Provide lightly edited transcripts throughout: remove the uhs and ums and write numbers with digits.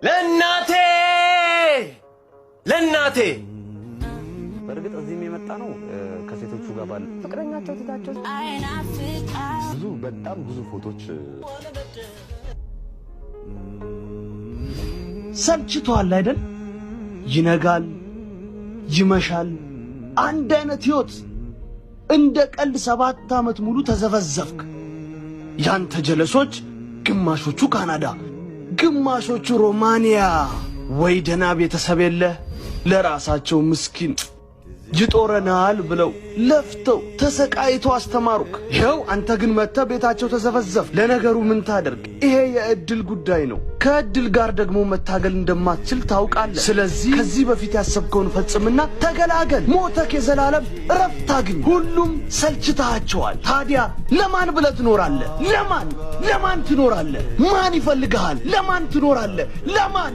ለናቴ በርግጥ እዚህም የመጣ ነው ከሴቶቹ ጋር ባል ፍቅረኛቸው ትታቸው በጣም ብዙ ፎቶች ሰልችቷል አይደል? ይነጋል ይመሻል አንድ አይነት ህይወት እንደ ቀልድ 7 ዓመት ሙሉ ተዘፈዘፍክ። ያንተ ጀለሶች ግማሾቹ ካናዳ ግማሾቹ ሮማኒያ ወይ ደና ቤተሰብ የለ ለራሳቸው ምስኪን ይጦረናል ብለው ለፍተው ተሰቃይተው አስተማሩክ። ይኸው አንተ ግን መጥተህ ቤታቸው ተዘፈዘፍ። ለነገሩ ምን ታደርግ? ይሄ የእድል ጉዳይ ነው። ከእድል ጋር ደግሞ መታገል እንደማትችል ታውቃለህ። ስለዚህ ከዚህ በፊት ያሰብከውን ፈጽምና ተገላገል። ሞተክ የዘላለም እረፍት አግኝ። ሁሉም ሰልችተሃቸዋል። ታዲያ ለማን ብለህ ትኖራለህ? ለማን ትኖራለህ? ማን ይፈልግሃል? ለማን ትኖራለህ? ለማን?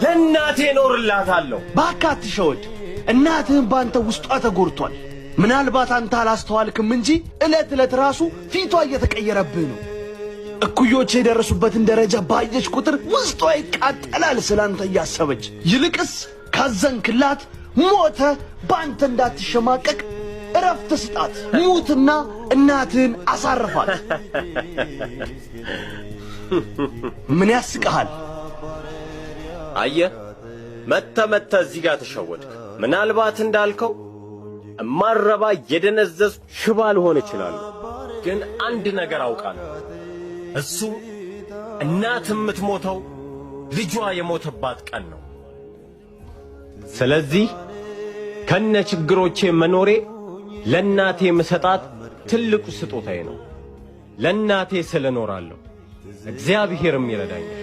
ለናቴ ኖርላታለሁ። ባካት ሸወድ እናትህን ባንተ ውስጧ ተጎርቷል። ምናልባት አንተ አላስተዋልክም እንጂ ዕለት ራሱ ፊቷ እየተቀየረብህ ነው። እኩዮች የደረሱበትን ደረጃ ባየች ቁጥር ውስጧ ይቃጠላል ስላንተ እያሰበች። ይልቅስ ካዘንክላት ሞተ ባንተ እንዳትሸማቀቅ እረፍት ስጣት። ሙትና እናትህን አሳርፋት። ምን ያስቅሃል? አየህ መተ እዚህ ጋር ተሸወድክ። ምናልባት እንዳልከው እማረባ የደነዘዝ ሽባ ልሆን እችላለሁ፣ ግን አንድ ነገር አውቃለሁ። እሱ እናት የምትሞተው ልጇ የሞተባት ቀን ነው። ስለዚህ ከነ ችግሮቼ መኖሬ ለናቴ መሰጣት ትልቁ ስጦታዬ ነው። ለናቴ ስለኖራለሁ እግዚአብሔርም ይረዳኛል።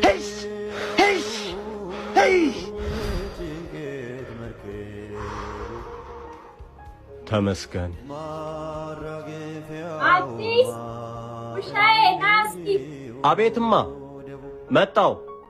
ተመስገን። አዲስ ውሻዬ ናስቲ። አቤትማ መጣው።